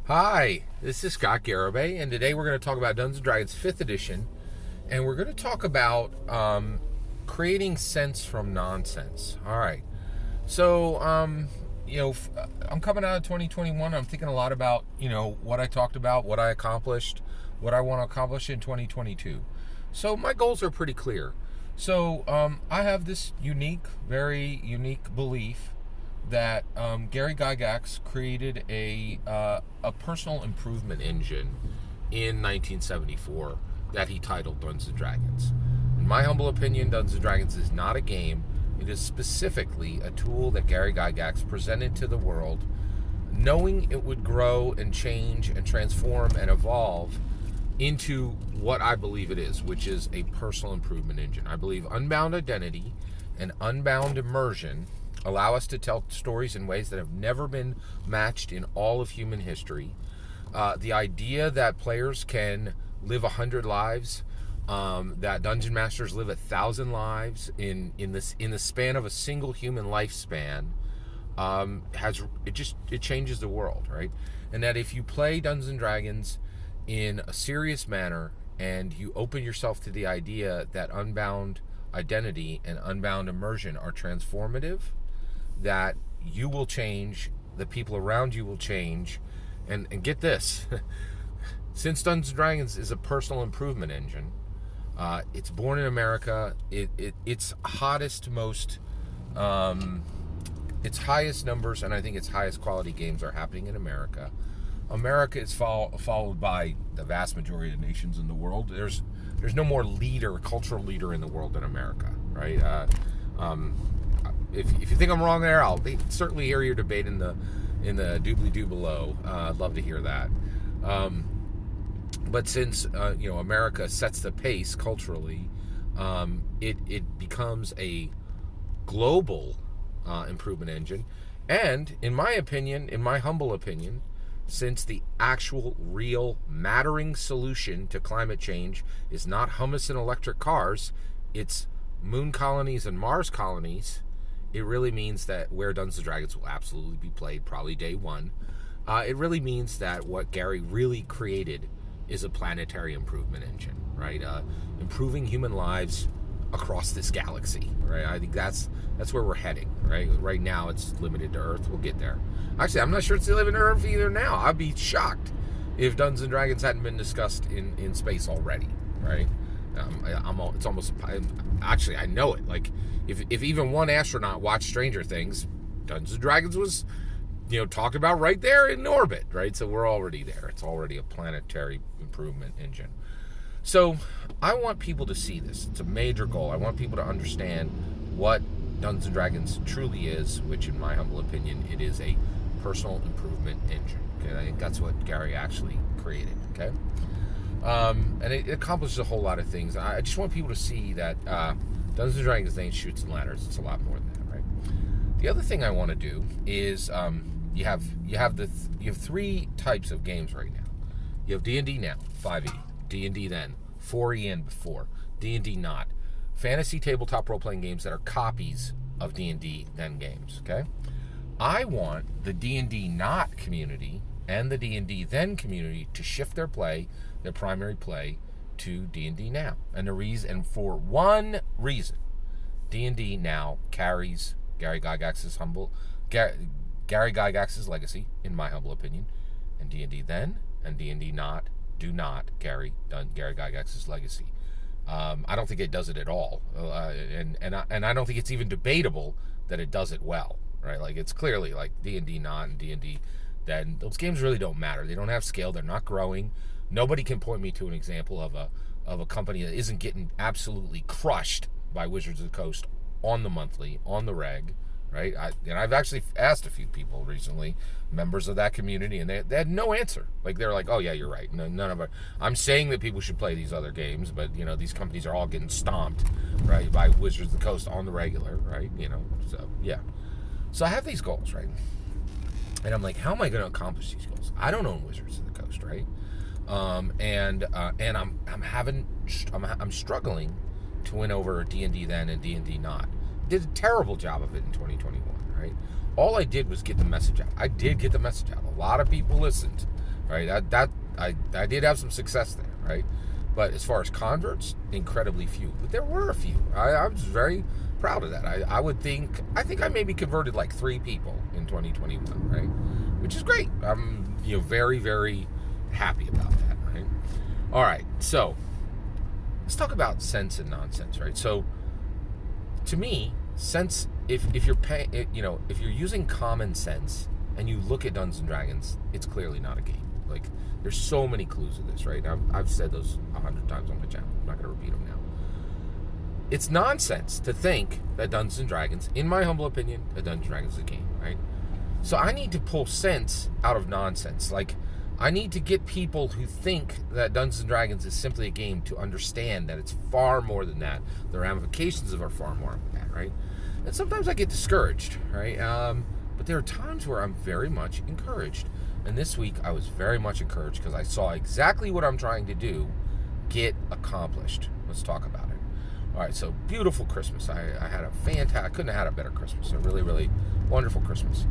Hi, this is Scott Garibay, and today we're going to talk about Dungeons & Dragons 5th edition, and we're going to talk about creating sense from nonsense. All right. So, I'm coming out of 2021. I'm thinking a lot about, what I talked about, what I accomplished, what I want to accomplish in 2022. So my goals are pretty clear. So I have this very unique belief that Gary Gygax created a personal improvement engine in 1974 that he titled Dungeons & Dragons. In my humble opinion, Dungeons & Dragons is not a game. It is specifically a tool that Gary Gygax presented to the world, knowing it would grow and change and transform and evolve into what I believe it is, which is a personal improvement engine. I believe Unbound Identity and Unbound Immersion allow us to tell stories in ways that have never been matched in all of human history. The idea that players can live 100 lives, that dungeon masters live 1,000 lives in the span of a single human lifespan, it changes the world, right? And that if you play Dungeons and Dragons in a serious manner and you open yourself to the idea that Unbound Identity and Unbound Immersion are transformative, that you will change, the people around you will change, and get this, since Dungeons & Dragons is a personal improvement engine, it's born in America, its hottest, its highest numbers, and I think its highest quality games are happening in America. America is followed by the vast majority of nations in the world. There's no more cultural leader in the world than America, right? If you think I'm wrong there, I'll certainly hear your debate in the doobly-doo below. I'd love to hear that. But since America sets the pace culturally, it becomes a global improvement engine. And in my humble opinion, since the actual real mattering solution to climate change is not hummus and electric cars, it's moon colonies and Mars colonies, it really means that where Dungeons & Dragons will absolutely be played, probably day one, it really means that what Gary really created is a planetary improvement engine, right? Improving human lives across this galaxy, right? I think that's where we're heading, right? Right now it's limited to Earth. We'll get there. Actually, I'm not sure it's limited to Earth either now. I'd be shocked if Dungeons & Dragons hadn't been discussed in space already, right? Actually, I know it. Like, if even one astronaut watched Stranger Things, Dungeons & Dragons was, talked about right there in orbit, right? So we're already there. It's already a planetary improvement engine. So I want people to see this. It's a major goal. I want people to understand what Dungeons & Dragons truly is, which in my humble opinion, it is a personal improvement engine. Okay? I think that's what Gary actually created, okay? And it accomplishes a whole lot of things. I just want people to see that Dungeons & Dragons ain't Chutes and Ladders. It's a lot more than that, right? The other thing I want to do is you have three types of games right now. You have D&D now, 5e, D&D then, 4e and before, D&D not. Fantasy tabletop role-playing games that are copies of D&D then games, okay? I want the D&D not community and the D&D then community to shift their primary play to D&D now. And for one reason, D&D now carries Gary Gygax's legacy, in my humble opinion, and D&D then and D&D not do not carry Gary Gygax's legacy. I don't think it does it at all, and I don't think it's even debatable that it does it well, right? Like, it's clearly like D&D not and D&D then. Those games really don't matter. They don't have scale. They're not growing. Nobody can point me to an example of a company that isn't getting absolutely crushed by Wizards of the Coast on the monthly, on the reg, right? I've actually asked a few people recently, members of that community, and they had no answer. Like, they're like, oh yeah, you're right. None of it. I'm saying that people should play these other games, but these companies are all getting stomped, right, by Wizards of the Coast on the regular, right? So yeah. So I have these goals, right? And I'm like, how am I going to accomplish these goals? I don't own Wizards of the Coast, right? And I'm struggling to win over D&D then and D&D not. Did a terrible job of it in 2021, right? All I did was get the message out. I did get the message out. A lot of people listened, right? I did have some success there, right? But as far as converts, incredibly few. But there were a few. I was very proud of that. I think I maybe converted like 3 people in 2021, right? Which is great. I'm very, very happy about that, right? All right, so let's talk about sense and nonsense, right? So to me, sense, if you're paying, if you're using common sense and you look at Dungeons and Dragons, it's clearly not a game. Like, there's so many clues in this, right? I've said those 100 times on my channel. I'm not going to repeat them now. It's nonsense to think that Dungeons and Dragons, in my humble opinion, that Dungeons and Dragons is a game, right? So I need to pull sense out of nonsense. Like, I need to get people who think that Dungeons and Dragons is simply a game to understand that it's far more than that. The ramifications of it are far more than that, right? And sometimes I get discouraged, right? But there are times where I'm very much encouraged. And this week I was very much encouraged because I saw exactly what I'm trying to do get accomplished. Let's talk about it. All right, so beautiful Christmas. I had a fantastic, couldn't have had a better Christmas. A really, really wonderful Christmas.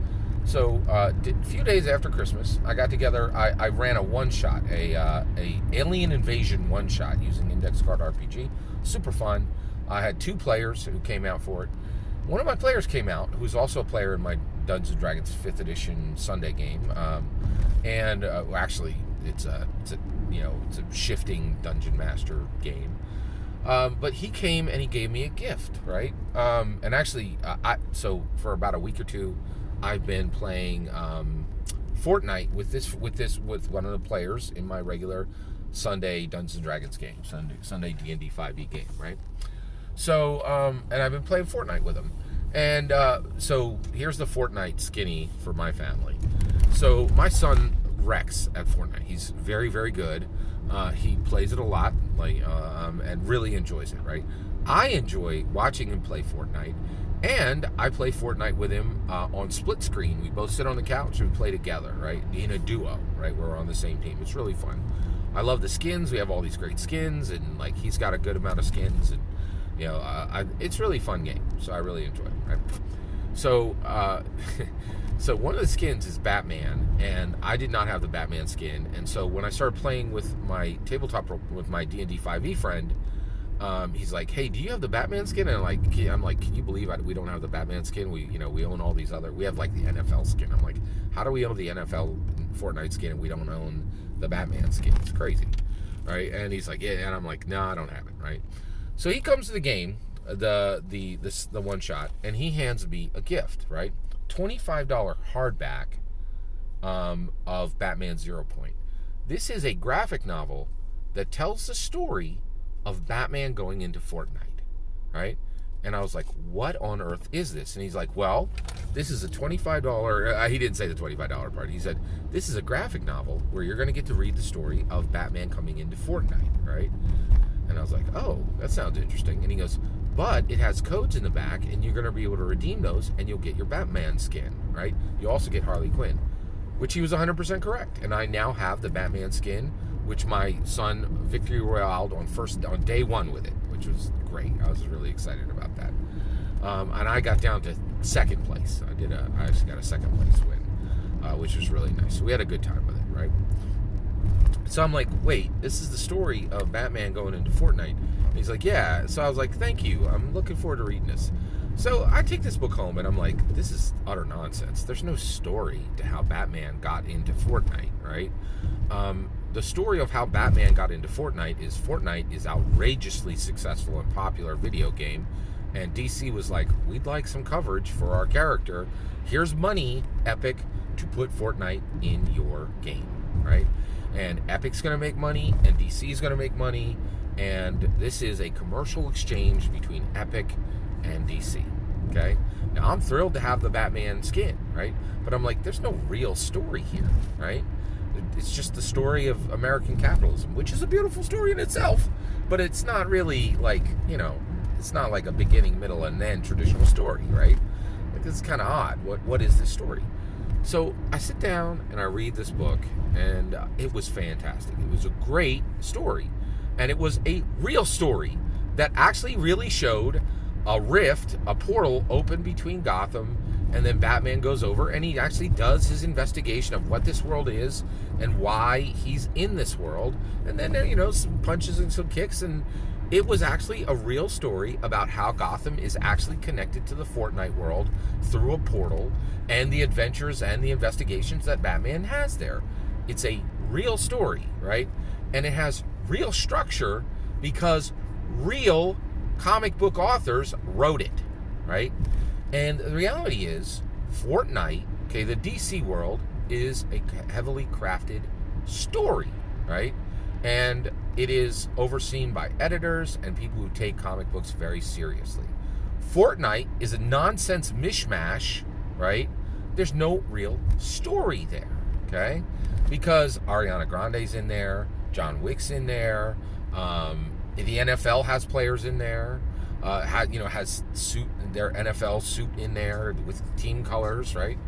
So a few days after Christmas, I got together. I ran a one-shot, a Alien Invasion one-shot using Index Card RPG. Super fun. I had 2 players who came out for it. One of my players came out, who's also a player in my Dungeons and Dragons 5th edition Sunday game, actually, it's a shifting Dungeon Master game. But he came and he gave me a gift, right? And actually, so for about a week or 2, I've been playing Fortnite with one of the players in my regular Sunday Dungeons and Dragons game, Sunday D&D 5e game, right? So, and I've been playing Fortnite with him. And so here's the Fortnite skinny for my family. So my son wrecks at Fortnite. He's very, very good. He plays it a lot, and really enjoys it, right? I enjoy watching him play Fortnite, and I play Fortnite with him on split screen. We both sit on the couch and we play together, right? In a duo, right? We're on the same team. It's really fun. I love the skins. We have all these great skins, and like he's got a good amount of skins, and it's really fun game. So I really enjoy it, right? So, so one of the skins is Batman, and I did not have the Batman skin. And so when I started playing with my tabletop with my D&D 5e friend, he's like, "Hey, do you have the Batman skin?" And I'm like, "Can you believe we don't have the Batman skin? We own all these other. We have like the NFL skin." I'm like, "How do we own the NFL Fortnite skin and we don't own the Batman skin? It's crazy, right?" And he's like, "Yeah," and I'm like, "No, I don't have it," right? So he comes to the game, the one shot, and he hands me a gift, right? $25 hardback of Batman 0 Point. This is a graphic novel that tells the story of Batman going into Fortnite, right? And I was like, "What on earth is this?" And he's like, "Well, this is a $25." He didn't say the $25 part. He said, "This is a graphic novel where you're going to get to read the story of Batman coming into Fortnite," right? And I was like, "Oh, that sounds interesting." And he goes, "But it has codes in the back, and you're going to be able to redeem those, and you'll get your Batman skin, right? You also get Harley Quinn," which he was 100% correct. And I now have the Batman skin, which my son victory royaled on day 1 with it, which was great. I was really excited about that. And I got down to 2nd place. I actually got a 2nd place win, which was really nice. So we had a good time with it, right? So I'm like, "Wait, this is the story of Batman going into Fortnite?" And he's like, "Yeah." So I was like, "Thank you. I'm looking forward to reading this." So I take this book home and I'm like, "This is utter nonsense. There's no story to how Batman got into Fortnite, right?" The story of how Batman got into Fortnite is outrageously successful and popular video game. And DC was like, "We'd like some coverage for our character. Here's money, Epic, to put Fortnite in your game," right? And Epic's going to make money, and DC's going to make money, and this is a commercial exchange between Epic and DC, okay? Now, I'm thrilled to have the Batman skin, right? But I'm like, there's no real story here, right? It's just the story of American capitalism, which is a beautiful story in itself, but it's not really like, it's not like a beginning, middle, and end traditional story, right? Like, it's kind of odd. What is this story? So I sit down and I read this book, and it was fantastic. It was a great story, and it was a real story that actually really showed a rift, a portal open between Gotham And then Batman goes over and he actually does his investigation of what this world is and why he's in this world. And then there, some punches and some kicks. And it was actually a real story about how Gotham is actually connected to the Fortnite world through a portal and the adventures and the investigations that Batman has there. It's a real story, right? And it has real structure because real comic book authors wrote it, right? And the reality is, Fortnite, the DC world, is a heavily crafted story, right? And it is overseen by editors and people who take comic books very seriously. Fortnite is a nonsense mishmash, right? There's no real story there, okay? Because Ariana Grande's in there, John Wick's in there, the NFL has players in there, has their NFL suit in there with team colors, right?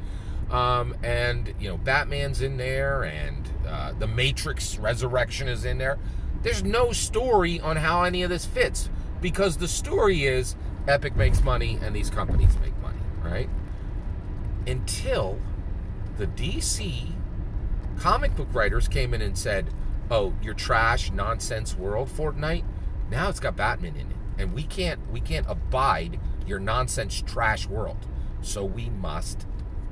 And Batman's in there, and the Matrix Resurrection is in there. There's no story on how any of this fits, because the story is Epic makes money and these companies make money, right? Until the DC comic book writers came in and said, oh, your trash nonsense world, Fortnite, now it's got Batman in it, and we can't abide your nonsense trash world, so we must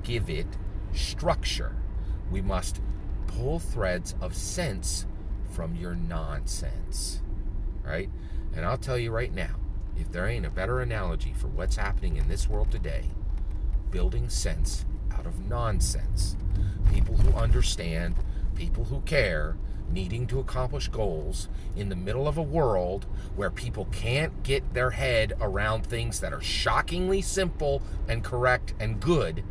give it structure. We must pull threads of sense from your nonsense, right? And I'll tell you right now, if there ain't a better analogy for what's happening in this world today, building sense out of nonsense. People who understand, people who care, needing to accomplish goals in the middle of a world where people can't get their head around things that are shockingly simple and correct and good.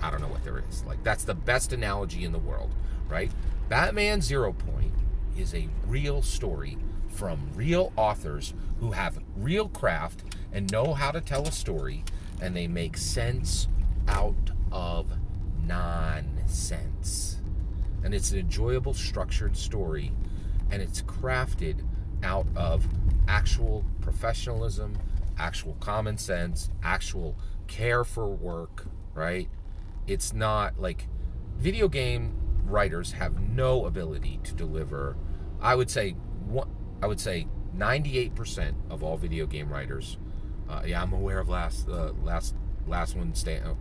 I don't know what there is. That's the best analogy in the world, right? Batman Zero Point is a real story from real authors who have real craft and know how to tell a story, and they make sense out of nonsense. And it's an enjoyable, structured story, and it's crafted out of actual professionalism, actual common sense, actual care for work, right? It's not like video game writers have no ability to deliver. I would say 98% of all video game writers. I'm aware of last one stand.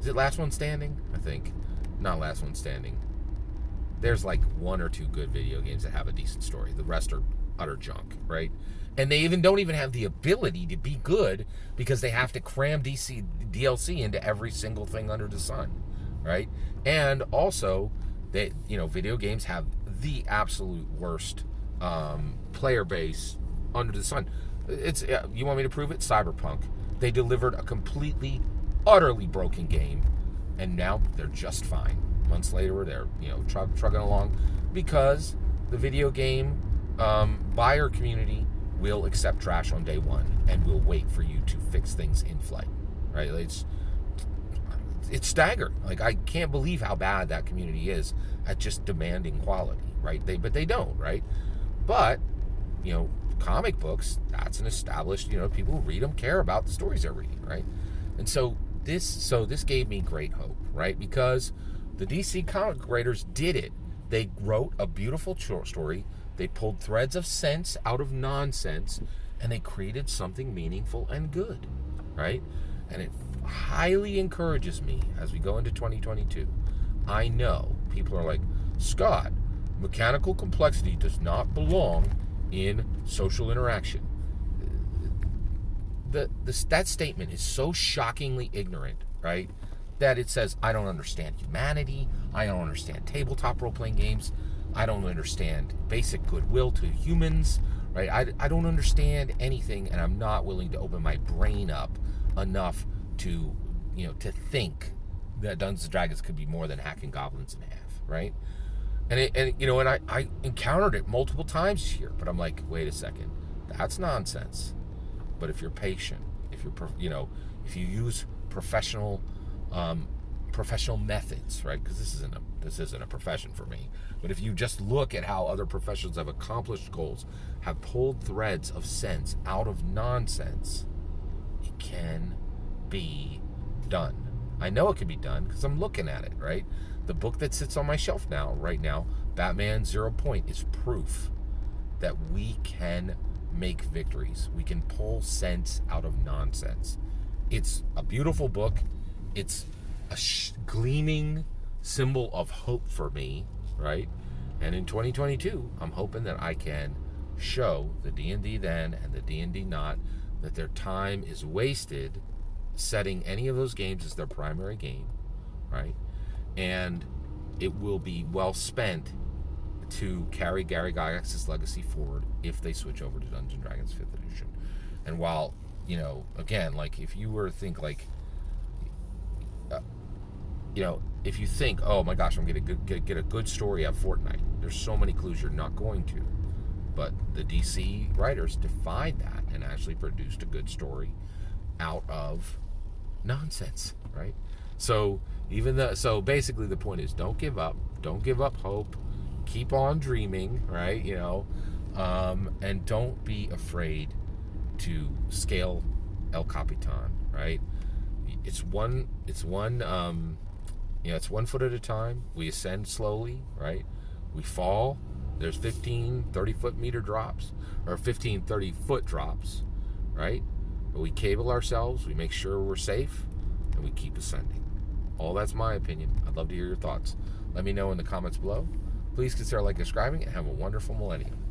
Is it Last One Standing? I think not Last One Standing. There's one or two good video games that have a decent story. The rest are utter junk, right? And they don't even have the ability to be good because they have to cram DLC into every single thing under the sun, right? And also, video games have the absolute worst player base under the sun. You want me to prove it? Cyberpunk. They delivered a completely, utterly broken game, and now they're just fine. Months later, they're trucking along because the video game buyer community will accept trash on day one and will wait for you to fix things in flight, right? It's staggering. I can't believe how bad that community is at just demanding quality, right? But they don't, right? But comic books, that's an established, people who read them care about the stories they're reading, right? And so this gave me great hope, right? Because the DC comic writers did it. They wrote a beautiful short story. They pulled threads of sense out of nonsense, and they created something meaningful and good, right? And it highly encourages me as we go into 2022. I know people are like, Scott, mechanical complexity does not belong in social interaction. That statement is so shockingly ignorant, right? That it says, I don't understand humanity. I don't understand tabletop role-playing games. I don't understand basic goodwill to humans, right? I don't understand anything, and I'm not willing to open my brain up enough to think that Dungeons and Dragons could be more than hacking goblins in half, right? And I encountered it multiple times here, but I'm like, wait a second, that's nonsense. But if you're patient, if you use professional methods, right? Because this isn't a profession for me. But if you just look at how other professions have accomplished goals, have pulled threads of sense out of nonsense, it can be done. I know it can be done because I'm looking at it, right? The book that sits on my shelf right now, Batman Zero Point, is proof that we can make victories. We can pull sense out of nonsense. It's a beautiful book. It's a gleaming symbol of hope for me, right? And in 2022, I'm hoping that I can show the D&D then and the D&D not that their time is wasted setting any of those games as their primary game, right? And it will be well spent to carry Gary Gygax's legacy forward if they switch over to Dungeons & Dragons 5th edition. And while, again, like if you were to think like, if you think, oh my gosh, I'm going to get a good story out of Fortnite, there's so many clues you're not going to. But the DC writers defied that and actually produced a good story out of nonsense, right? So basically the point is, don't give up hope, keep on dreaming, right? And don't be afraid to scale El Capitan, right? It's one foot at a time. We ascend slowly, right? We fall. There's 15, 30-foot meter drops, or 15, 30-foot drops, right? But we cable ourselves, we make sure we're safe, and we keep ascending. All that's my opinion. I'd love to hear your thoughts. Let me know in the comments below. Please consider subscribing, and have a wonderful millennium.